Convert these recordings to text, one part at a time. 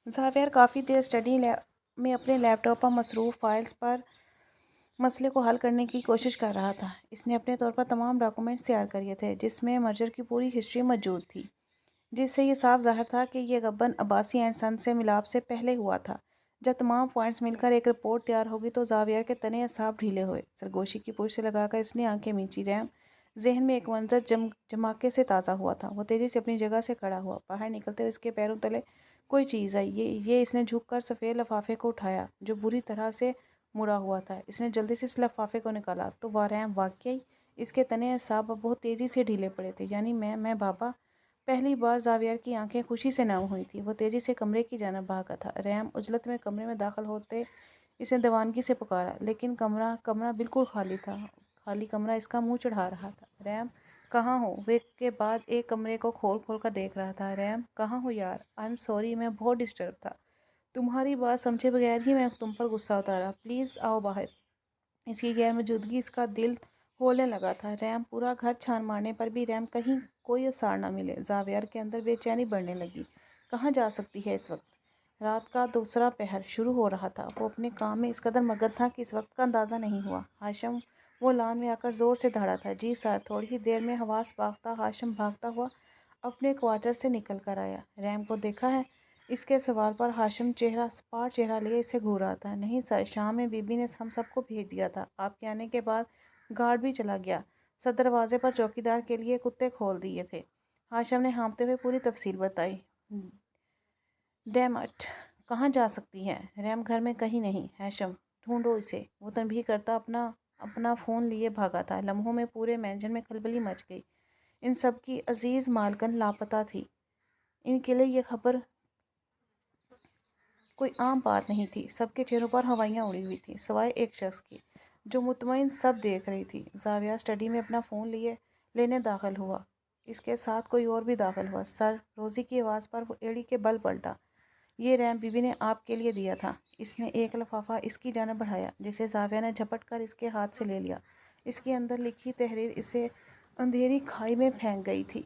ज़ावियर काफ़ी देर स्टडी में अपने लैपटॉप पर मसरूफ़ फाइल्स पर मसले को हल करने की कोशिश कर रहा था। इसने अपने तौर पर तमाम डॉक्यूमेंट्स तैयार कर लिए थे जिसमें मर्जर की पूरी हिस्ट्री मौजूद थी, जिससे ये साफ ज़ाहिर था कि यह गबन अब्बासी एंड सन से मिलाप से पहले हुआ था। जब तमाम पॉइंट्स मिलकर एक रिपोर्ट तैयार होगी तो ज़ावियर के तने असाब ढीले हुए। सरगोशी की पूछ से लगाकर इसने आंखें मींची। रैम जहन में एक मंजर जमाके से ताज़ा हुआ था। वो तेज़ी से अपनी जगह से खड़ा हुआ। बाहर निकलते हुए इसके पैरों तले कोई चीज़ आई। ये इसने झुककर सफ़ेद लिफाफे को उठाया जो बुरी तरह से मुड़ा हुआ था। इसने जल्दी से इस लिफाफे को निकाला तो वह रैम वाकई इसके तने असाब अब बहुत तेज़ी से ढीले पड़े थे। यानी मैं बाबा। पहली बार ज़ावियर की आंखें खुशी से नम हुई थी। वो तेज़ी से कमरे की जानिब भागा था। रैम उजलत में कमरे में दाखिल होते इसने दीवानगी से पुकारा, लेकिन कमरा कमरा बिल्कुल खाली था। खाली कमरा इसका मुंह चढ़ा रहा था। रैम कहाँ हो? वे के बाद एक कमरे को खोल खोल कर देख रहा था। रैम कहाँ हो यार? आई एम सॉरी, मैं बहुत डिस्टर्ब था। तुम्हारी बात समझे बगैर ही मैं तुम पर गुस्सा उतारा। प्लीज़ आओ बाहर। इसकी गैर मौजूदगी इसका दिल होने लगा था। रैम पूरा घर छान मारने पर भी रैम कहीं कोई असर न मिले। ज़ावियर के अंदर बेचैनी बढ़ने लगी। कहाँ जा सकती है इस वक्त? रात का दूसरा पहर शुरू हो रहा था। वो अपने काम में इस कदर मगन था कि इस वक्त का अंदाज़ा नहीं हुआ। हाशिम वो लान में आकर ज़ोर से दौड़ा था। जी सर। थोड़ी ही देर में हवास बागता हाशिम भागता हुआ अपने क्वार्टर से निकल कर आया। रैम को देखा है? इसके सवाल पर हाशिम सपाट चेहरा लिए इसे घूरा था। नहीं सर, शाम में बीबी ने हम सबको भेज दिया था। आपके आने के बाद गार्ड भी चला गया। सर दरवाजे पर चौकीदार के लिए कुत्ते खोल दिए थे। हाशिम ने हाँफते हुए पूरी तफसील बताई। डैम इट, कहाँ जा सकती है? रैम घर में कहीं नहीं। हाशिम ढूंढो इसे। वो तनबीह करता अपना अपना फ़ोन लिए भागा था। लम्हों में पूरे मैंजन में खलबली मच गई। इन सब की अजीज़ मालकन लापता थी। इनके लिए यह खबर कोई आम बात नहीं थी। सबके चेहरों पर हवाइयाँ उड़ी हुई थी सिवाय एक शख्स की जो मुतमईन सब देख रही थी। ज़ाविया स्टडी में अपना फ़ोन लेने दाखिल हुआ। इसके साथ कोई और भी दाखिल हुआ। सर, रोज़ी की आवाज़ पर वो एड़ी के बल पलटा। ये रैम बीबी ने आपके लिए दिया था। इसने एक लिफाफा इसकी जानिब बढ़ाया जिसे ज़ाविया ने झपट कर इसके हाथ से ले लिया। इसके अंदर लिखी तहरीर इसे अंधेरी खाई में फेंक गई थी।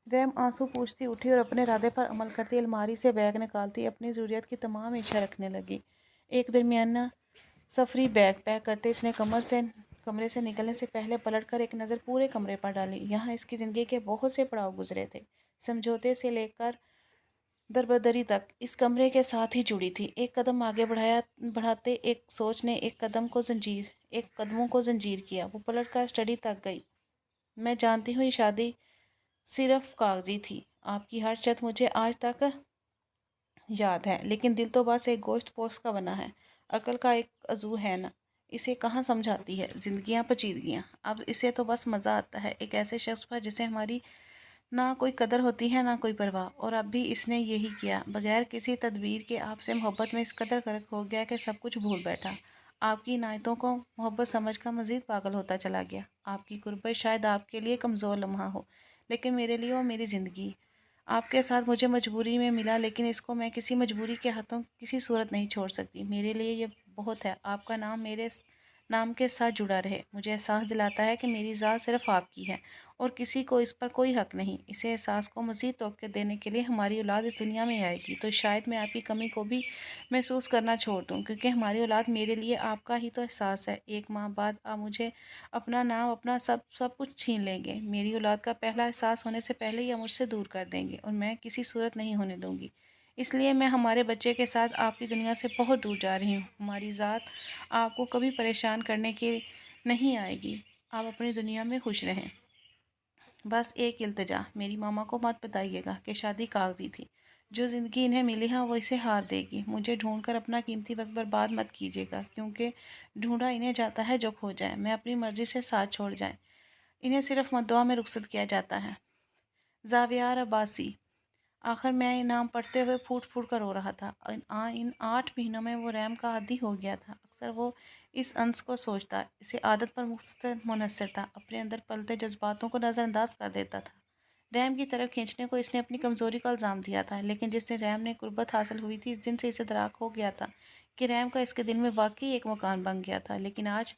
रैम आंसू पूछती उठी और अपने इरादे पर अमल करती अलमारी से बैग निकालती अपनी ज़रूरत की तमाम एशिया रखने लगी। एक दरमियाना सफरी बैग पैक करते इसने कमरे से निकलने से पहले पलटकर एक नज़र पूरे कमरे पर डाली। यहाँ इसकी ज़िंदगी के बहुत से पड़ाव गुजरे थे। समझौते से लेकर दरबदरी तक इस कमरे के साथ ही जुड़ी थी। एक कदम आगे बढ़ाते एक सोच ने एक कदमों को जंजीर किया। वो पलट कर स्टडी तक गई। मैं जानती हूँ ये शादी सिर्फ कागजी थी। आपकी हर शर्त मुझे आज तक याद है, लेकिन दिल तो बस एक गोश्त पोस्ट का बना है। अकल का एक अजू है ना, इसे कहाँ समझाती है जिंदगियाँ पचीदगियाँ। अब इसे तो बस मज़ा आता है एक ऐसे शख्स पर जिसे हमारी ना कोई कदर होती है ना कोई परवाह। और अब भी इसने यही किया, बगैर किसी तदबीर के आपसे मोहब्बत में इस कदर गर्क हो गया कि सब कुछ भूल बैठा। आपकी इनायतों को मोहब्बत समझ कर मज़ीद पागल होता चला गया। आपकी गुर्बत शायद आपके लिए कमज़ोर लम्हा हो, लेकिन मेरे लिए वो मेरी ज़िंदगी। आपके साथ मुझे मजबूरी में मिला, लेकिन इसको मैं किसी मजबूरी के हाथों किसी सूरत नहीं छोड़ सकती। मेरे लिए ये बहुत है। आपका नाम मेरे नाम के साथ जुड़ा रहे। मुझे एहसास दिलाता है कि मेरी ज़ात सिर्फ आपकी है और किसी को इस पर कोई हक नहीं। इसे एहसास को मज़ीद तोक़े देने के लिए हमारी औलाद इस दुनिया में आएगी तो शायद मैं आपकी कमी को भी महसूस करना छोड़ दूँ, क्योंकि हमारी औलाद मेरे लिए आपका ही तो एहसास है। एक माह बाद आप मुझे अपना नाम अपना सब कुछ छीन लेंगे। मेरी औलाद का पहला एहसास होने से पहले ही आप मुझसे दूर कर देंगे और मैं किसी सूरत नहीं होने दूँगी। इसलिए मैं हमारे बच्चे के साथ आपकी दुनिया से बहुत दूर जा रही हूँ। हमारी ज़ात आपको कभी परेशान करने के नहीं आएगी। आप अपनी दुनिया में खुश रहें। बस एक इल्तिजा, मेरी मामा को मत बताइएगा कि शादी कागजी थी। जो ज़िंदगी इन्हें मिली है वो इसे हार देगी। मुझे ढूंढकर अपना कीमती वक्त बर्बाद मत कीजिएगा, क्योंकि ढूंढा इन्हें जाता है जो खो जाए। मैं अपनी मर्ज़ी से साथ छोड़ जाएं, इन्हें सिर्फ मद्दुआ में रुखसत किया जाता है। ज़ावियार अब्बासी। आखिर मैं इनाम पढ़ते हुए फूट फूट कर रो रहा था। इन 8 महीनों में वो रैम का आदी हो गया था। अक्सर वो इस अंश को सोचता, इसे आदत पर मुनसर था, अपने अंदर पलते जज्बातों को नज़रअंदाज कर देता था। रैम की तरफ खींचने को इसने अपनी कमज़ोरी का इल्ज़ाम दिया था, लेकिन जिस दिन रैम ने कुर्बत हासिल हुई थी, इस दिन से इसे दराक हो गया था कि रैम का इसके दिल में वाकई एक मकान बन गया था। लेकिन आज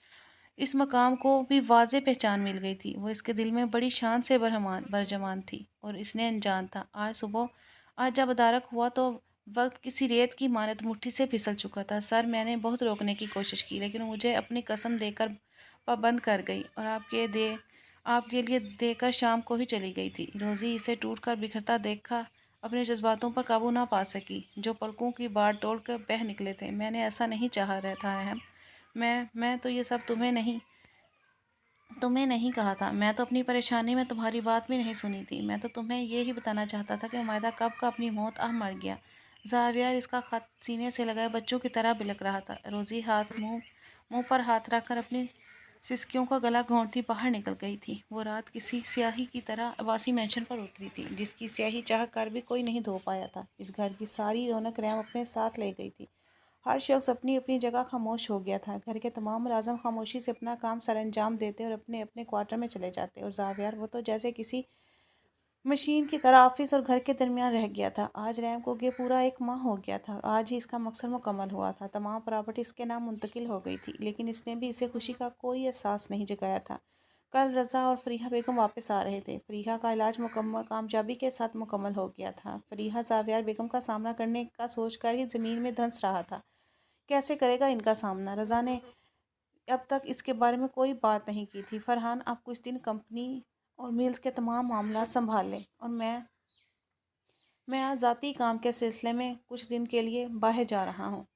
इस मकाम को भी वाज़ेह पहचान मिल गई थी। वो इसके दिल में बड़ी शान से बरजमान थी और इसने अनजान था। आज जब अदारक हुआ तो वक्त किसी रेत की मानद मुट्ठी से फिसल चुका था। सर, मैंने बहुत रोकने की कोशिश की, लेकिन मुझे अपनी कसम देकर पाबंद कर गई और आपके लिए देकर शाम को ही चली गई थी। रोज़ी इसे टूट कर बिखरता देखा अपने जज्बातों पर काबू ना पा सकी, जो पलकों की बाढ़ तोड़कर बह निकले थे। मैंने ऐसा नहीं चाहा रहता रहम। मैं तो ये सब तुम्हें नहीं कहा था। मैं तो अपनी परेशानी में तुम्हारी बात भी नहीं सुनी थी। मैं तो तुम्हें ये ही बताना चाहता था कि उमैदा कब का अपनी मौत मर गया। ज़ावियर इसका खत सीने से लगाए बच्चों की तरह बिलक रहा था। रोज़ी मुंह पर हाथ रखकर अपनी सिसकियों का गला घोंटती बाहर निकल गई थी। वो रात किसी स्याही की तरह आवासी मेंशन पर उतरी थी, जिसकी स्याही चाह कर भी कोई नहीं धो पाया था। इस घर की सारी रौनक रैम अपने साथ ले गई थी। हर शख्स अपनी अपनी जगह खामोश हो गया था। घर के तमाम मुलाजम खामोशी से अपना काम सरअंजाम देते और अपने अपने क्वार्टर में चले जाते, और ज़ावियर वो तो जैसे किसी मशीन की तरह ऑफिस और घर के दरमियान रह गया था। आज रैम को ये पूरा 1 माह हो गया था और आज ही इसका मकसद मुकम्मल हुआ था। तमाम प्रॉपर्टी इसके नाम मुंतकिल हो गई थी, लेकिन इसने भी इसे खुशी का कोई एहसास नहीं जगाया था। कल रज़ा और फरीहा बेगम वापस आ रहे थे। फरीहा का इलाज मुकम्मल कामयाबी के साथ मुकम्मल हो गया था। फरीहा ज़ावियर बेगम का सामना करने का सोच कर ही ज़मीन में धंस रहा था। कैसे करेगा इनका सामना? रज़ा ने अब तक इसके बारे में कोई बात नहीं की थी। फरहान, आप कुछ दिन कंपनी और मिल्स के तमाम मामला संभाल लें, और मैं आज ज़ाती काम के सिलसिले में कुछ दिन के लिए बाहर जा रहा हूँ।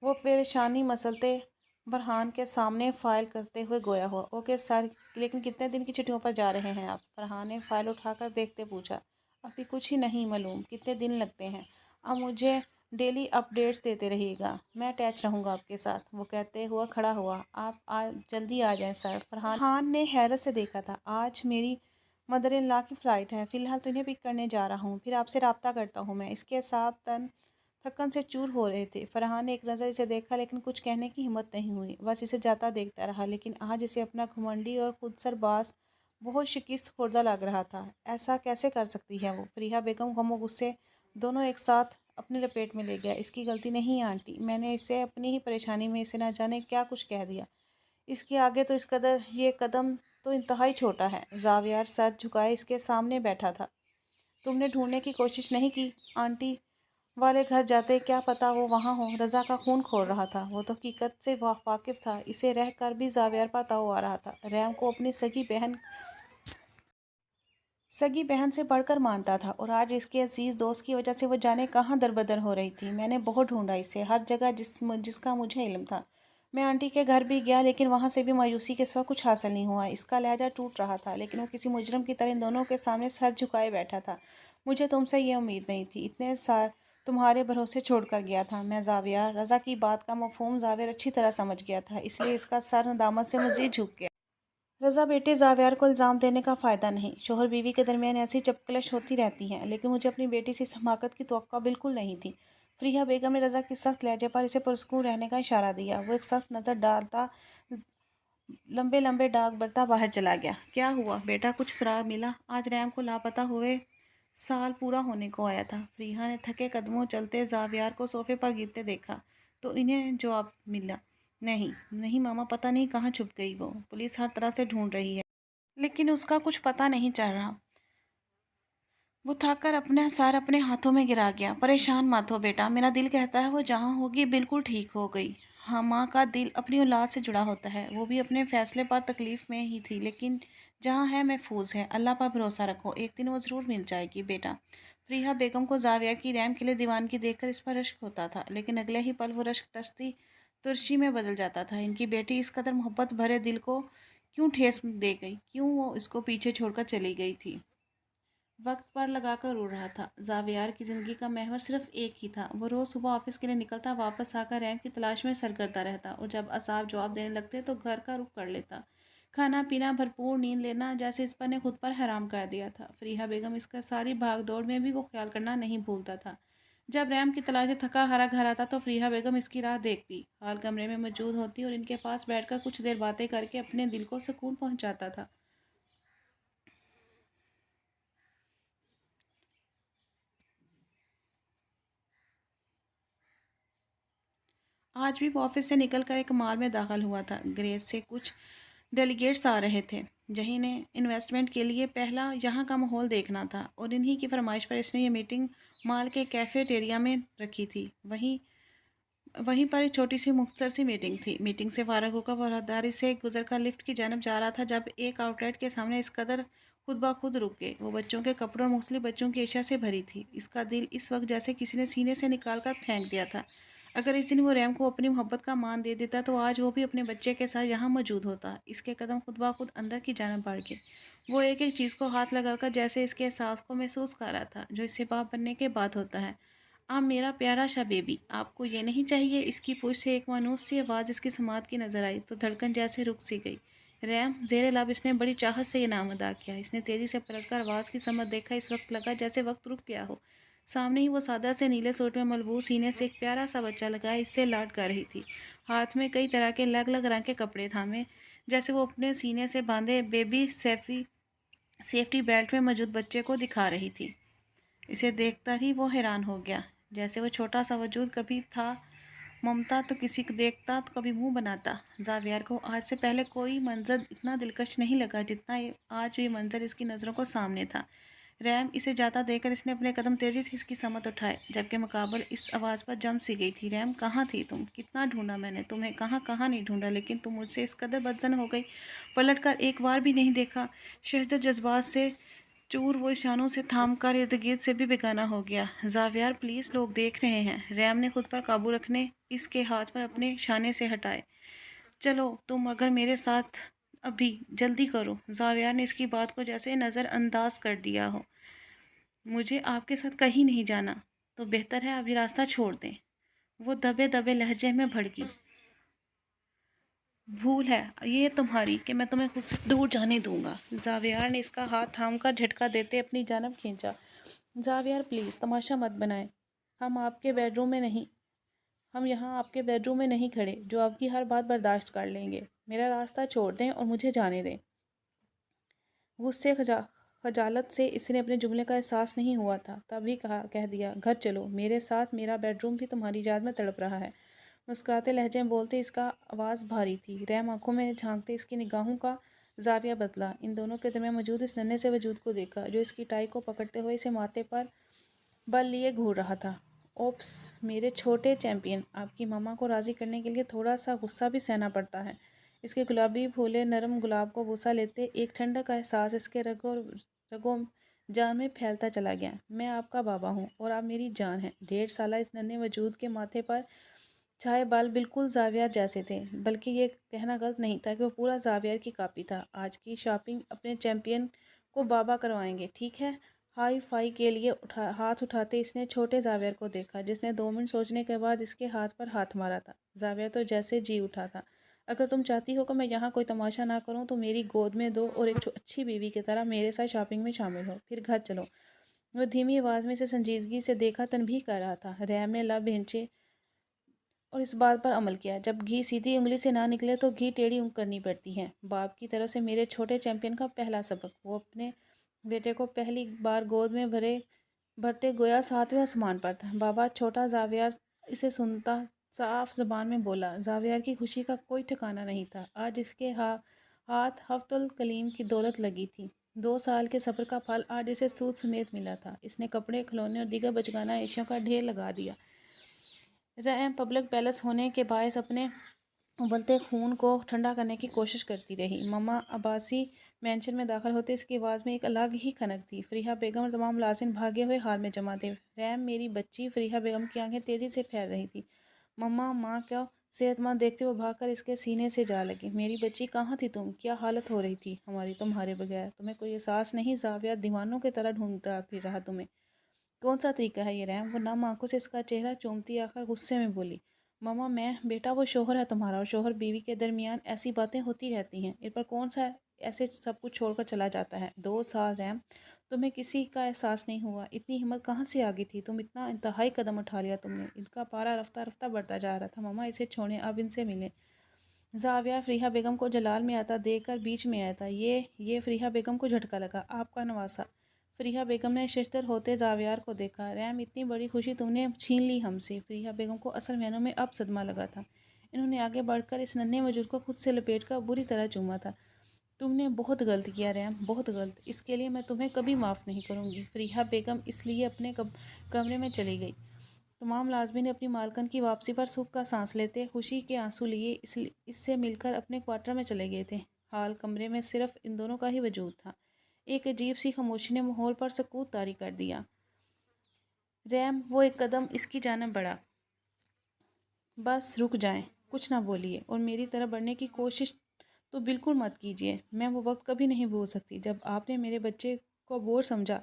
वो परेशानी मसलते फरहान के सामने फ़ाइल करते हुए गोया हुआ। ओके सर, लेकिन कितने दिन की छुट्टियों पर जा रहे हैं आप? फरहान ने फ़ाइल उठाकर देखते पूछा। अभी कुछ ही नहीं मालूम कितने दिन लगते हैं। अब मुझे डेली अपडेट्स देते रहिएगा, मैं अटैच रहूँगा आपके साथ। वो कहते हुआ खड़ा हुआ। आप जल्दी आ जाएं सर। फरहान ने हैरत से देखा था। आज मेरी मदर इन लॉ की फ़्लाइट है, फ़िलहाल तो इन्हें पिक करने जा रहा हूँ, फिर आपसे रब्ता करता हूँ मैं। इसके साथ तन थकन से चूर हो रहे थे। फरहान ने एक नज़र इसे देखा, लेकिन कुछ कहने की हिम्मत नहीं हुई। बस इसे जाता देखता रहा, लेकिन आज इसे अपना घमंडी और खुदसरबाज बहुत शिकस्त खुर्दा लग रहा था। ऐसा कैसे कर सकती है वो? फरीहा बेगम गम और गुस्से दोनों एक साथ अपनी लपेट में ले गया। इसकी गलती नहीं है आंटी, मैंने इसे अपनी ही परेशानी में इसे ना जाने क्या कुछ कह दिया। इसके आगे तो ये कदम तो इंतहाई छोटा है। ज़ावियर सर झुकाए इसके सामने बैठा था। तुमने ढूंढने की कोशिश नहीं की? आंटी वाले घर जाते, क्या पता वो वहाँ हो। रज़ा का खून खोल रहा था। वो तो हकीकत से वाकिफ़ था। इसे रह कर भी ज़ावियर पर ताव आ रहा था। रैम को अपनी सगी बहन से बढ़कर मानता था, और आज इसके अजीज़ दोस्त की वजह से वो जाने कहाँ दरबदर हो रही थी। मैंने बहुत ढूंढा इसे हर जगह जिसका मुझे इल्म था। मैं आंटी के घर भी गया, लेकिन वहाँ से भी मायूसी के सिवा कुछ हासिल नहीं हुआ। इसका लहजा टूट रहा था, लेकिन वो किसी मुजरम की तरह इन दोनों के सामने सर झुकाए बैठा था। मुझे तुमसे ये उम्मीद नहीं थी। इतने सार तुम्हारे भरोसे छोड़ कर गया था मैं। ज़ावियर रज़ा की बात का मफहूम ज़ाविर अच्छी तरह समझ गया था, इसलिए इसका सर नदामत से मज़ीद झुक गया। रज़ा बेटे, ज़ावियर को इल्ज़ाम देने का फ़ायदा नहीं। शोहर बीवी के दरमियान ऐसी चपकलश होती रहती हैं, लेकिन मुझे अपनी बेटी से इस हमाकत की तवक्को बिल्कुल नहीं थी। फरीहा बेगम ने रज़ा की सख्त लहजे पर इसे पुरस्कून रहने का इशारा दिया। वो एक सख्त नज़र डालता लंबे लंबे डाक बरता बाहर चला गया। क्या हुआ बेटा, कुछ सुराग मिला? आज रैम को लापता हुए साल पूरा होने को आया था। फरीहा ने थके कदमों चलते ज़ावियर को सोफे पर गिरते देखा तो इन्हें जवाब मिला। नहीं नहीं मामा, पता नहीं कहाँ छुप गई वो। पुलिस हर तरह से ढूंढ रही है, लेकिन उसका कुछ पता नहीं चल रहा। वो थक कर अपना सर अपने हाथों में गिरा गया। परेशान मत हो बेटा, मेरा दिल कहता है वो जहाँ होगी बिल्कुल ठीक हो गई। हाँ, माँ का दिल अपनी औलाद से जुड़ा होता है। वो भी अपने फैसले पर तकलीफ़ में ही थी, लेकिन जहाँ है महफूज है। अल्लाह पर भरोसा रखो, एक दिन वो ज़रूर मिल जाएगी बेटा। फरीहा बेगम को ज़ाविया की रैम के लिए दीवानगी देखकर इस पर रश्क होता था, लेकिन अगले ही पल वो रश्क तुर्शी में बदल जाता था। इनकी बेटी इस कदर मोहब्बत भरे दिल को क्यों ठेस दे गई? क्यों वो इसको पीछे छोड़कर चली गई थी? वक्त पर लगाकर उड़ रहा था। ज़ावियर की ज़िंदगी का महवर सिर्फ एक ही था। वो रोज़ सुबह ऑफिस के लिए निकलता, वापस आकर रैम की तलाश में सरगर्दा रहता, और जब असाब जवाब देने लगते तो घर का रुख कर लेता। खाना पीना, भरपूर नींद लेना, जैसे इस पर ने खुद पर हराम कर दिया था। फरीहा बेगम इसका सारी भाग दौड़ में भी वो ख्याल करना नहीं भूलता था। जब रैम की तलाश से थका हारा घर आता तो फरीहा बेगम इसकी राह देखती, हाल कमरे में मौजूद होती और इनके पास बैठकर कुछ देर बातें करके अपने दिल को सुकून पहुंचाता था। आज भी वो ऑफिस से निकलकर एक माल में दाखिल हुआ था। ग्रेस से कुछ डेलीगेट्स आ रहे थे, जही ने इन्वेस्टमेंट के लिए पहला यहाँ का माहौल देखना था और इन्हीं की फरमाइश पर इसने ये मीटिंग मॉल के कैफेटेरिया में रखी थी। वहीं वहीं पर एक छोटी सी मुख्तसर सी मीटिंग थी। मीटिंग से फारग होकर वो राहदारी से गुजर कर लिफ्ट की जानब जा रहा था जब एक आउटलेट के सामने इस कदर खुद ब खुद रुक गए। वो बच्चों के कपड़ों और मुख्तलिफ बच्चों की अशिया से भरी थी। इसका दिल इस वक्त जैसे किसी ने सीने से निकाल कर फेंक दिया था। अगर इस दिन वो रैम को अपनी मोहब्बत का मान दे देता तो आज वो भी अपने बच्चे के साथ यहाँ मौजूद होता। इसके कदम खुद ब खुद अंदर की जानब बढ़ गए। वो एक एक चीज़ को हाथ लगाकर जैसे इसके एहसास को महसूस कर रहा था जो इससे बाप बनने के बाद होता है। आप मेरा प्यारा सा बेबी, आपको ये नहीं चाहिए? इसकी पूछ से एक मानूस सी आवाज़ इसकी समात की नज़र आई तो धड़कन जैसे रुक सी गई। रैम ज़ेरे लब इसने बड़ी चाहत से ये नाम अदा किया। इसने तेज़ी से पलटकर आवाज़ की समत देखा। इस वक्त लगा जैसे वक्त रुक गया हो। सामने ही वो सादा से नीले सूट में मलबूस सीने से एक प्यारा सा बच्चा लगा इससे लाड कर रही थी। हाथ में कई तरह के अलग अलग रंग के कपड़े थामे जैसे वो अपने सीने से बांधे बेबी सेफ्टी बेल्ट में मौजूद बच्चे को दिखा रही थी। इसे देखकर ही वो हैरान हो गया। जैसे वो छोटा सा वजूद कभी था ममता तो किसी को देखता तो कभी मुंह बनाता। जावियर को आज से पहले कोई मंजर इतना दिलकश नहीं लगा जितना आज ये मंजर इसकी नज़रों को सामने था। रैम इसे जाता देखकर इसने अपने कदम तेज़ी से इसकी समत उठाए जबकि मुकाबल इस आवाज़ पर जम सी गई थी। रैम, कहाँ थी तुम? कितना ढूंढा मैंने तुम्हें, कहाँ कहाँ नहीं ढूंढा, लेकिन तुम मुझसे इस कदर बदजन हो गई, पलट कर एक बार भी नहीं देखा। शहद जज्बात से चूर वो इशारों से थाम कर इर्द गिर्द से भी बेगाना हो गया। जावियर, प्लीज़, लोग देख रहे हैं। रैम ने खुद पर काबू रखने इसके हाथ पर अपने शाने से हटाए। चलो तुम अगर मेरे साथ, अभी जल्दी करो। जावियर ने इसकी बात को जैसे नज़रअंदाज कर दिया हो। मुझे आपके साथ कहीं नहीं जाना। तो बेहतर है अभी रास्ता छोड़ दें। वो दबे दबे लहजे में भड़की। भूल है ये तुम्हारी कि मैं तुम्हें खुद से दूर जाने दूंगा। जावियर ने इसका हाथ थाम कर झटका देते अपनी जानब खींचा। जावियर, प्लीज़ तमाशा मत बनाएं। हम आपके बेडरूम में नहीं हम यहाँ आपके बेडरूम में नहीं खड़े जो आपकी हर बात बर्दाश्त कर लेंगे। मेरा रास्ता छोड़ दें और मुझे जाने दें। गुस्से खजालत से इसने अपने जुमले का एहसास नहीं हुआ था तभी कह दिया, घर चलो मेरे साथ, मेरा बेडरूम भी तुम्हारी याद में तड़प रहा है। मुस्कुराते लहजे में बोलते इसका आवाज़ भारी थी। रैम आंखों में झांकते इसकी निगाहों का जाविया बदला। इन दोनों के दरमियान मौजूद इस नन्हे से वजूद को देखा जो इसकी टाई को पकड़ते हुए इसे माथे पर बल लिए घूर रहा था। ओप्स, मेरे छोटे चैंपियन, आपकी मामा को राज़ी करने के लिए थोड़ा सा गुस्सा भी सहना पड़ता है। इसके गुलाबी फूले नरम गुलाब को बूसा लेते एक ठंडक का एहसास इसके रगों जान में फैलता चला गया। मैं आपका बाबा हूँ और आप मेरी जान हैं। 1.5 साल इस नन्हे वजूद के माथे पर छाए बाल बिल्कुल जावियर जैसे थे, बल्कि ये कहना गलत नहीं था कि वो पूरा जावियर की कॉपी था। आज की शॉपिंग अपने चैंपियन को बाबा करवाएंगे, ठीक है? हाई फाई के लिए हाथ उठाते इसने छोटे जावियर को देखा जिसने 2 मिनट सोचने के बाद इसके हाथ पर हाथ मारा था। जावियर तो जैसे जी उठा था। अगर तुम चाहती हो कि मैं यहाँ कोई तमाशा ना करूँ तो मेरी गोद में दो और एक अच्छी बीवी की तरह मेरे साथ शॉपिंग में शामिल हो, फिर घर चलो। वो धीमी आवाज़ में इसे संजीदगी से देखा तनबीह कर रहा था। रैम ने लब हिंचे और इस बात पर अमल किया, जब घी सीधी उंगली से ना निकले तो घी टेढ़ी करनी पड़ती है। बाप की तरफ से मेरे छोटे चैंपियन का पहला सबक। वो अपने बेटे को पहली बार गोद में भरते गोया 7वें आसमान पर था। बाबा, छोटा जावियर इसे सुनता साफ ज़बान में बोला। जावियर की खुशी का कोई ठिकाना नहीं था। आज इसके हाथ हफ्तुल कलीम की दौलत लगी थी। 2 साल के सफ़र का फल आज इसे सूद समेत मिला था। इसने कपड़े, खिलौने और दीगर बचगाना एशिया का ढेर लगा दिया। रैम पब्लिक पैलेस होने के बायस अपने उबलते खून को ठंडा करने की कोशिश करती रही। ममा अब्बासी मेंशन में दाखिल होते इसकी आवाज़ में एक अलग ही खनक थी। फरीहा बेगम और तमाम मुलाजिम भागे हुए हाल में जमा थे। रैम, मेरी बच्ची। फरीहा बेगम की आंखें तेज़ी से फैल रही थी। मम्मा, माँ क्या सेहतमंद देखते हुए भागकर इसके सीने से जा लगी। मेरी बच्ची, कहाँ थी तुम? क्या हालत हो रही थी हमारी तुम्हारे बगैर? तुम्हें कोई एहसास नहीं? जावियर दीवानों की तरह ढूंढता फिर रहा तुम्हें। कौन सा तरीका है ये रैम? वो नम आंखों से इसका चेहरा चूमती आकर गुस्से में बोली। ममा, मैं बेटा वो शोहर है तुम्हारा और शोहर बीवी के दरमियान ऐसी बातें होती रहती हैं। इस पर कौन सा ऐसे सब कुछ छोड़कर चला जाता है? 2 साल रैम, तुम्हें किसी का एहसास नहीं हुआ? इतनी हिम्मत कहाँ से आ गई थी? तुम इतना इंतहाई कदम उठा लिया तुमने। इनका पारा रफ्ता रफ्ता बढ़ता जा रहा था। ममा, इसे छोड़ें, अब इनसे मिलें। जाविया फरीहा बेगम को जलाल में आता देखकर बीच में आया था। ये फरीहा बेगम को झटका लगा। आपका नवासा। फरीहा बेगम ने शिश्तर होते जावियार को देखा। रैम, इतनी बड़ी खुशी तुमने छीन ली हमसे। फरीहा बेगम को असल मायनों में अब सदमा लगा था। इन्होंने आगे बढ़कर इस नन्हे वजूद को खुद से लपेट कर बुरी तरह चूमा था। تم نے بہت غلط کیا ریم، بہت غلط۔ اس کے لیے میں تمہیں کبھی معاف نہیں کروں گی۔ فریحہ بیگم اس لیے اپنے کمرے میں چلی گئی۔ تمام ملازمین اپنی مالکن کی واپسی پر سکھ کا سانس لیتے خوشی کے آنسو لیے اس سے مل کر اپنے کوارٹر میں چلے گئے تھے۔ حال کمرے میں صرف ان دونوں کا ہی وجود تھا۔ ایک عجیب سی خاموشی نے ماحول پر سکوت طاری کر دیا۔ ریم وہ ایک قدم اس کی جانب بڑھا۔ بس رک جائیں، کچھ نہ بولیے اور میری طرف بڑھنے کی کوشش تو بالکل مت کیجیے۔ میں وہ وقت کبھی نہیں بھول سکتی جب آپ نے میرے بچے کو بور سمجھا۔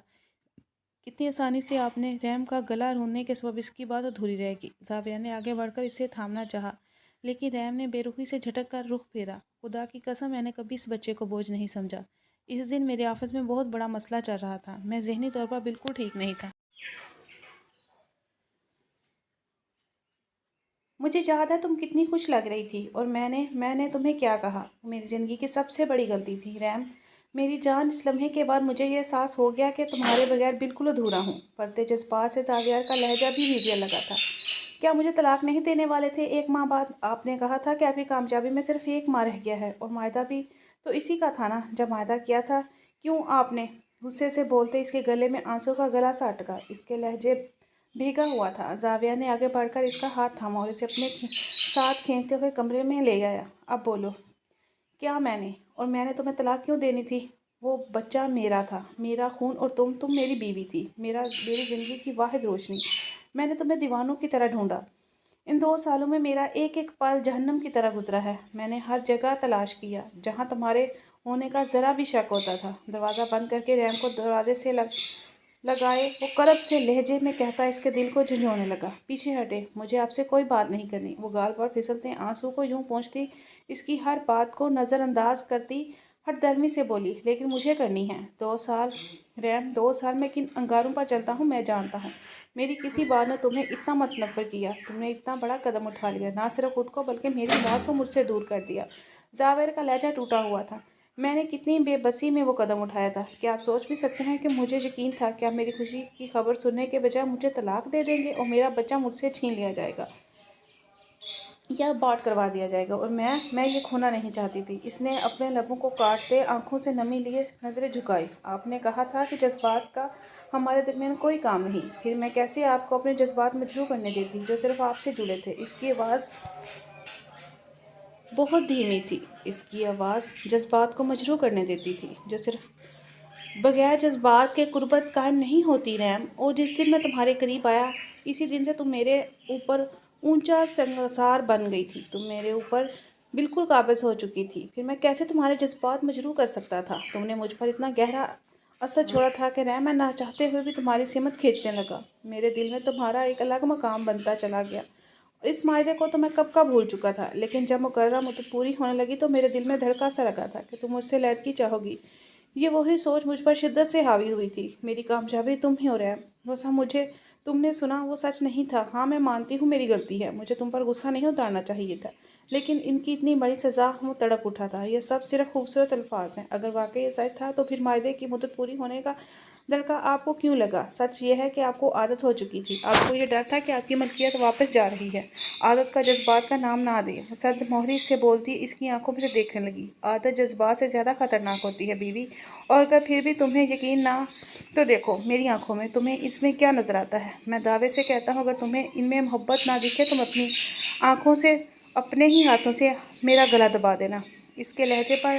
کتنی آسانی سے آپ نے ریم کا گلا روندنے کے سبب اس کی بات ادھوری رہ گئی۔ زاویہ نے آگے بڑھ کر اسے تھامنا چاہا لیکن ریم نے بے رخی سے جھٹک کر رخ پھیرا۔ خدا کی قسم میں نے کبھی اس بچے کو بوجھ نہیں سمجھا۔ اس دن میرے آفس میں بہت بڑا مسئلہ چل رہا تھا۔ میں ذہنی طور پر بالکل ٹھیک نہیں تھا۔ مجھے یاد ہے تم کتنی خوش لگ رہی تھی اور میں نے تمہیں کیا کہا۔ میری زندگی کی سب سے بڑی غلطی تھی ریم، میری جان۔ اس لمحے کے بعد مجھے یہ احساس ہو گیا کہ تمہارے بغیر بالکل ادھورا ہوں۔ پڑھتے جذبات سے زاویہ کا لہجہ بھی بھیڑیا لگا تھا۔ کیا مجھے طلاق نہیں دینے والے تھے 1 ماہ بعد؟ آپ نے کہا تھا کہ آپ کی کامیابی میں صرف 1 ماہ رہ گیا ہے اور معاہدہ بھی تو اسی کا تھا نا۔ جب معاہدہ کیا تھا کیوں؟ آپ نے غصے سے بولتے اس کے گلے میں آنسوں کا گلا سا اٹکا۔ اس کے لہجے بھیگا ہوا تھا۔ زاویہ نے آگے بڑھ کر اس کا ہاتھ تھاما اور اسے اپنے ساتھ کھینچتے ہوئے کمرے میں لے گیا۔ اب بولو، کیا میں نے تمہیں طلاق کیوں دینی تھی؟ وہ بچہ میرا تھا، میرا خون، اور تم میری بیوی تھی، میری زندگی کی واحد روشنی۔ میں نے تمہیں دیوانوں کی طرح ڈھونڈا۔ ان 2 سالوں میں میرا ایک ایک پل جہنم کی طرح گزرا ہے۔ میں نے ہر جگہ تلاش کیا جہاں تمہارے ہونے کا ذرا بھی شک ہوتا تھا۔ دروازہ بند کر کے ریم کو دروازے سے لگائے وہ کرب سے لہجے میں کہتا اس کے دل کو جھنجھوڑنے لگا، پیچھے ہٹے، مجھے آپ سے کوئی بات نہیں کرنی۔ وہ گال پر پھسلتے آنسو کو یوں پوंچھتی، اس کی ہر بات کو نظر انداز کرتی ہٹ درمی سے بولی، لیکن مجھے کرنی ہے۔ 2 سال ریم، 2 سال میں کن انگاروں پر چلتا ہوں میں جانتا ہوں۔ میری کسی بات نے تمہیں اتنا متنفر کیا، تم نے اتنا بڑا قدم اٹھا لیا، نہ صرف خود کو بلکہ میری بات کو مجھ سے دور کر دیا۔ زاویہ کا لہجہ ٹوٹا ہوا تھا۔ میں نے کتنی بے بسی میں وہ قدم اٹھایا تھا۔ کیا آپ سوچ بھی سکتے ہیں کہ مجھے یقین تھا کہ آپ میری خوشی کی خبر سننے کے بجائے مجھے طلاق دے دیں گے اور میرا بچہ مجھ سے چھین لیا جائے گا یا باٹ کروا دیا جائے گا، اور میں یہ کھونا نہیں چاہتی تھی۔ اس نے اپنے لبوں کو کاٹتے آنکھوں سے نمی لیے نظریں جھکائی۔ آپ نے کہا تھا کہ جذبات کا ہمارے درمیان کوئی کام نہیں، پھر میں کیسے آپ کو اپنے جذبات مجروح کرنے دیتی جو صرف آپ سے جڑے تھے۔ اس کی آواز بہت دھیمی تھی۔ اس کی آواز جذبات کو مجروح کرنے دیتی تھی جو صرف بغیر جذبات کے قربت قائم نہیں ہوتی ریم۔ اور جس دن میں تمہارے قریب آیا اسی دن سے تم میرے اوپر اونچا سنگسار بن گئی تھی، تم میرے اوپر بالکل قابض ہو چکی تھی۔ پھر میں کیسے تمہارے جذبات مجروح کر سکتا تھا؟ تم نے مجھ پر اتنا گہرا اثر چھوڑا تھا کہ ریم میں نہ چاہتے ہوئے بھی تمہاری سمت کھینچنے لگا۔ میرے دل میں تمہارا ایک الگ مقام بنتا چلا گیا اور اس معاہدے کو تو میں کب کا بھول چکا تھا، لیکن جب مقررہ مدت پوری ہونے لگی تو میرے دل میں دھڑکا سا لگا تھا کہ تم مجھ سے علیحدگی چاہو گی۔ یہ وہی سوچ مجھ پر شدت سے حاوی ہوئی تھی۔ میری کامیابی تم ہی ہو ریم۔ وہ سب مجھے تم نے سنا وہ سچ نہیں تھا۔ ہاں میں مانتی ہوں میری غلطی ہے، مجھے تم پر غصہ نہیں اتارنا چاہیے تھا، لیکن ان کی اتنی بڑی سزا، وہ تڑپ اٹھا تھا۔ یہ سب صرف خوبصورت الفاظ ہیں۔ اگر واقعی یہ سچ تھا تو پھر معاہدے کی مدت پوری ہونے کا دھڑکا آپ کو کیوں لگا؟ سچ یہ ہے کہ آپ کو عادت ہو چکی تھی، آپ کو یہ ڈر تھا کہ آپ کی ملکیت واپس جا رہی ہے۔ عادت کا جذبات کا نام نہ دے، وہ سرد مہری سے بولتی اس کی آنکھوں میں سے دیکھنے لگی۔ عادت جذبات سے زیادہ خطرناک ہوتی ہے بیوی، اور اگر پھر بھی تمہیں یقین نہ تو دیکھو میری آنکھوں میں، تمہیں اس میں کیا نظر آتا ہے؟ میں دعوے سے کہتا ہوں اگر تمہیں ان میں محبت نہ دکھے تم اپنی آنکھوں سے اپنے ہی ہاتھوں سے میرا گلا دبا دینا۔ اس کے لہجے پر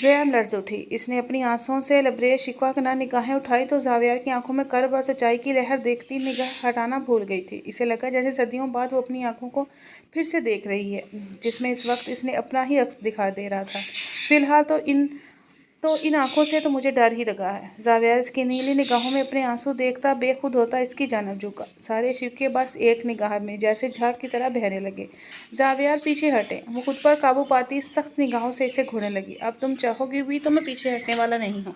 ریم لرز اٹھی۔ اس نے اپنی آنسوؤں سے لبریز شکوہ کناں نگاہیں اٹھائیں تو زاویہ کی آنکھوں میں کرب اور سچائی کی لہر دیکھتی نگاہ ہٹانا بھول گئی تھی۔ اسے لگا جیسے صدیوں بعد وہ اپنی آنکھوں کو پھر سے دیکھ رہی ہے جس میں اس وقت اس نے اپنا ہی عکس دکھا دے رہا تھا۔ فی الحال تو ان آنکھوں سے تو مجھے ڈر ہی لگا ہے۔ زاویہ اس کی نیلی نگاہوں میں اپنے آنسو دیکھتا بے خود ہوتا اس کی جانب جھکا۔ سارے شکوے بس ایک نگاہ میں جیسے جھاگ کی طرح بہنے لگے۔ زاویہ پیچھے ہٹے۔ وہ خود پر قابو پاتی سخت نگاہوں سے اسے گھورنے لگی۔ اب تم چاہو گی بھی تو میں پیچھے ہٹنے والا نہیں ہوں۔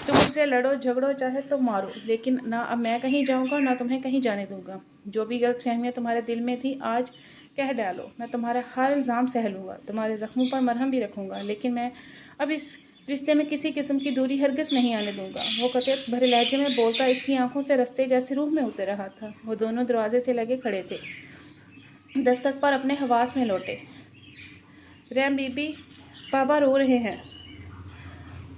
تم مجھ سے لڑو جھگڑو چاہے تو مارو، لیکن نہ اب میں کہیں جاؤں گا نہ تمہیں کہیں جانے دوں گا۔ جو بھی غلط فہمیاں تمہارے دل میں تھی آج کہہ ڈالو۔ میں تمہارا ہر الزام سہ لوں گا، تمہارے زخموں پر مرہم بھی رکھوں گا، لیکن میں اب اس رشتے میں کسی قسم کی دوری ہرگز نہیں آنے دوں گا۔ وہ قطعیت بھرے لہجے میں بولتا اس کی آنکھوں سے رستے جیسے روح میں اتر رہا تھا۔ وہ دونوں دروازے سے لگے کھڑے تھے، دستک پر اپنے حواس میں لوٹے۔ ریم بی بی، بابا رو رہے ہیں۔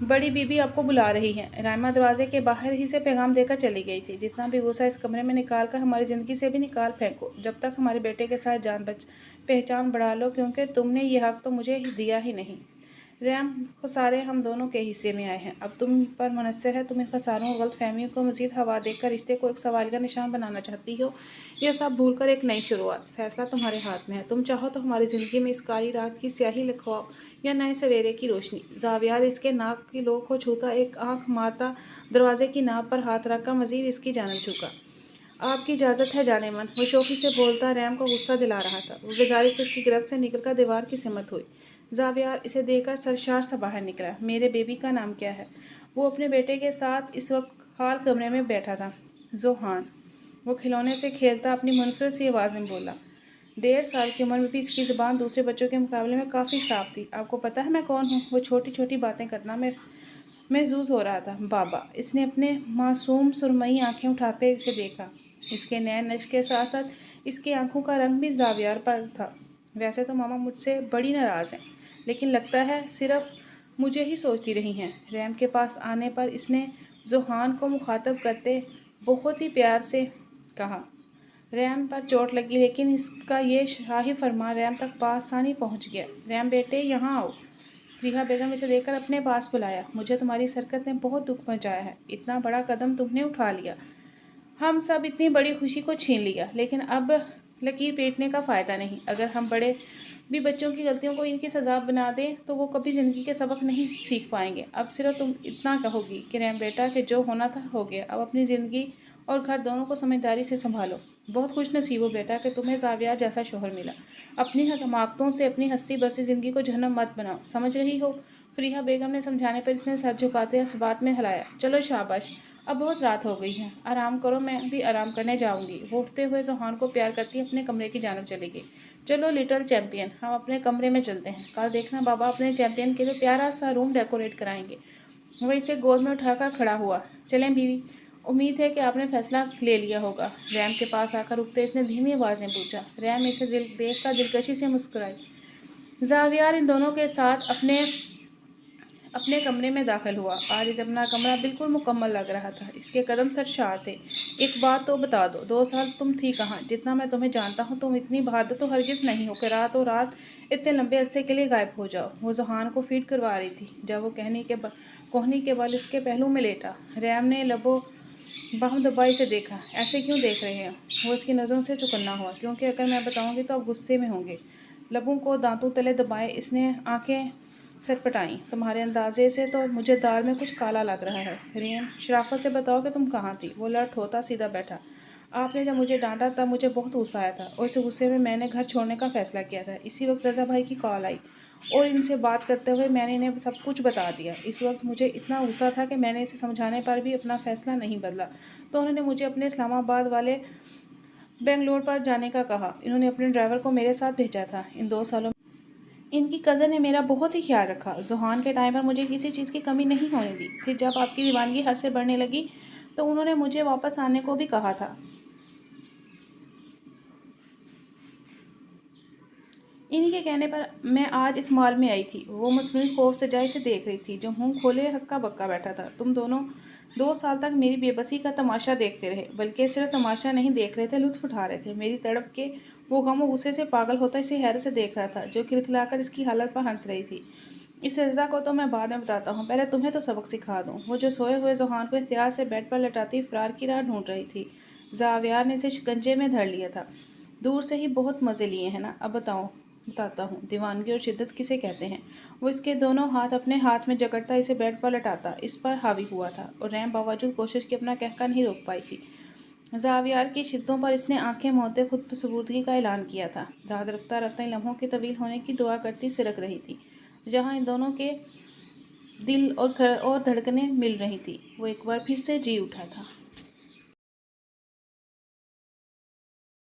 बड़ी बीबी आपको बुला रही है। राइमा दरवाजे के बाहर ही से पैगाम देकर चली गई थी। जितना भी गुस्सा इस कमरे में निकाल कर हमारी ज़िंदगी से भी निकाल फेंको, जब तक हमारे बेटे के साथ पहचान बढ़ा लो, क्योंकि तुमने ये हक तो मुझे ही दिया ही नहीं। रैम खसारे हम दोनों के हिस्से में आए हैं। अब तुम पर मुनस्सर है। तुम इन खसारों और गलतफहमियों को मज़ीद हवा देकर रिश्ते को एक सवाल का निशान बनाना चाहती हो। यह सब भूलकर एक नई शुरुआत। फैसला तुम्हारे हाथ में है। तुम चाहो तो हमारी ज़िंदगी में इस काली रात की स्याही लिखवाओ या नए सवेरे की रोशनी। ज़ावियार इसके नाक की लोग को छूता, एक आंख मारता, दरवाजे की नाप पर हाथ रखकर मज़ीद इसकी जानब झुका। आपकी इजाज़त है जाने मन, वो शोखी से बोलता रैम को गुस्सा दिला रहा था। वो बेजारी से उसकी गिरफ्त से निकलकर दीवार की सिमत हुई। ज़ावियार इसे देखकर सरशार सा बाहर निकला। मेरे बेबी का नाम क्या है? वो अपने बेटे के साथ इस वक्त हाल कमरे में बैठा था। जोहान। वो खिलौने से खेलता अपनी मुनफरद सी आवाज़ में बोला। 1.5 साल की उम्र में भी इसकी ज़ुबान दूसरे बच्चों के मुकाबले में काफ़ी साफ थी। आपको पता है मैं कौन हूँ? वो छोटी छोटी बातें करना महसूस हो रहा था। बाबा। इसने अपने मासूम सुरमई आंखें उठाते इसे देखा। इसके नए नक्श के साथ साथ इसकी आंखों का रंग भी ज़ावियार पर था। वैसे तो मामा मुझसे बड़ी नाराज़ हैं, लेकिन लगता है सिर्फ मुझे ही सोचती रही हैं। रैम के पास आने पर इसने जोहान को मुखातब करते बहुत ही प्यार से कहा। रैम पर चोट लगी, लेकिन इसका ये शाही फरमान रैम तक पासानी पहुंच गया। रैम बेटे यहाँ आओ। फरीहा बेगम इसे देखकर अपने पास बुलाया। मुझे तुम्हारी इस हरकत ने बहुत दुख पहुंचाया है। इतना बड़ा कदम तुमने उठा लिया, हम सब इतनी बड़ी खुशी को छीन लिया, लेकिन अब लकीर पीटने का फ़ायदा नहीं। अगर हम बड़े भी बच्चों की गलतियों को इनकी सज़ा बना दें तो वो कभी ज़िंदगी के सबक नहीं सीख पाएंगे। अब सिर्फ तुम इतना कहोगी कि रैम बेटा कि जो होना था हो गया। अब अपनी ज़िंदगी और घर दोनों को समझदारी से संभालो। बहुत खुश नसीब हो बेटा कि तुम्हें ज़ावियार जैसा शोहर मिला। अपनी हमाकतों से अपनी हंसती बसी ज़िंदगी को जहन्नम मत बनाओ, समझ रही हो? फरीहा बेगम ने समझाने पर इसने सर झुकाते इस बात में हिलाया। चलो शाबाश, अब बहुत रात हो गई है, आराम करो, मैं भी आराम करने जाऊंगी। वो उठते हुए जोहान को प्यार करती अपने कमरे की जानब चली गई। चलो लिटिल चैंपियन, हम अपने कमरे में चलते हैं। कल देखना बाबा अपने चैंपियन के लिए प्यारा सा रूम डेकोरेट कराएंगे। वह इसे गोद में उठाकर खड़ा हुआ। चलें बीवी, उम्मीद है कि आपने फैसला ले लिया होगा। रैम के पास आकर रुकते इसने धीमी आवाज़ में पूछा। रैम इसे देख कर दिलकशी से मुस्कुराई। ज़ावियार इन दोनों के साथ अपने कमरे में दाखिल हुआ। आज इस अपना कमरा बिल्कुल मुकम्मल लग रहा था। इसके कदम सरशार थे। एक बात तो बता दो, 2 साल तुम थी कहाँ? जितना मैं तुम्हें जानता हूँ, तुम इतनी बहादुर तो हरगिज़ नहीं हो कि रातों रात इतने लंबे अरसे के लिए गायब हो जाओ। वो जोहान को फीड करवा रही थी जब वो कोहनी के बल इसके पहलू में लेटा। रैम ने लबो बाहम दबाई से देखा। ऐसे क्यों देख रहे हैं? वो इसकी नज़रों से चुकन्ना हुआ। क्योंकि अगर मैं बताऊंगी तो आप गुस्से में होंगे। लबों को दांतों तले दबाए इसने आंखें सटपटाई। तुम्हारे अंदाजे से तो मुझे दाल में कुछ काला लग रहा है। रेम, शराफत से बताओ कि तुम कहाँ थी? वो लड़ होता सीधा बैठा। आपने जब मुझे डांटा तब मुझे बहुत गुस्सा आया था और इस गुस्से में मैंने घर छोड़ने का फैसला किया था। इसी वक्त रज़ा भाई की कॉल आई और इनसे बात करते हुए मैंने इन्हें सब कुछ बता दिया। इस वक्त मुझे इतना गुस्सा था कि मैंने इसे समझाने पर भी अपना फ़ैसला नहीं बदला, तो उन्होंने मुझे अपने इस्लामाबाद वाले बेंगलोर पर जाने का कहा। इन्होंने अपने ड्राइवर को मेरे साथ भेजा था। इन 2 सालों इनकी कज़न ने मेरा बहुत ही ख्याल रखा। जोहान के टाइम पर मुझे किसी चीज़ की कमी नहीं होने दी। फिर जब आपकी दीवानगी हद से बढ़ने लगी तो उन्होंने मुझे वापस आने को भी कहा था। इन्हीं के कहने पर मैं आज इस मॉल में आई थी। वो मसनूई खौफ से जाए से देख रही थी जो मुंह खोले हक्का बक्का बैठा था। तुम दोनों 2 साल तक मेरी बेबसी का तमाशा देखते रहे, बल्कि सिर्फ तमाशा नहीं देख रहे थे, लुत्फ उठा रहे थे। मेरी तड़प के वो गम और गुस्से से पागल होता इसे हैरत से देख रहा था, जो खिलखिलाकर इसकी हालत पर हंस रही थी। इस सज़ा को तो मैं बाद में बताता हूँ, पहले तुम्हें तो सबक सिखा दूँ। वो जो सोए हुए जोहान को इख्तियार से बेड पर लटाती फरार की राह ढूंढ रही थी। ज़ावियार ने इसे शिकंजे में धर लिया था। दूर से ही बहुत मज़े लिए हैं ना? अब बताता हूँ, दीवानगी और शिद्दत किसे कहते हैं। वो इसके दोनों हाथ अपने हाथ में जकड़ता इसे बेड पर लटाता इस पर हावी हुआ था और रैम बावजूद कोशिश की अपना कहका नहीं रोक पाई थी। ज़ावियार की शिद्दों पर इसने आंखें मूंदते खुद सबूतगी का ऐलान किया था। रात रफ्ता रफ्ता इन लम्हों के तवील होने की दुआ करती सिरक रही थी, जहाँ इन दोनों के दिल और धड़कनें मिल रही थी। वो एक बार फिर से जी उठा था।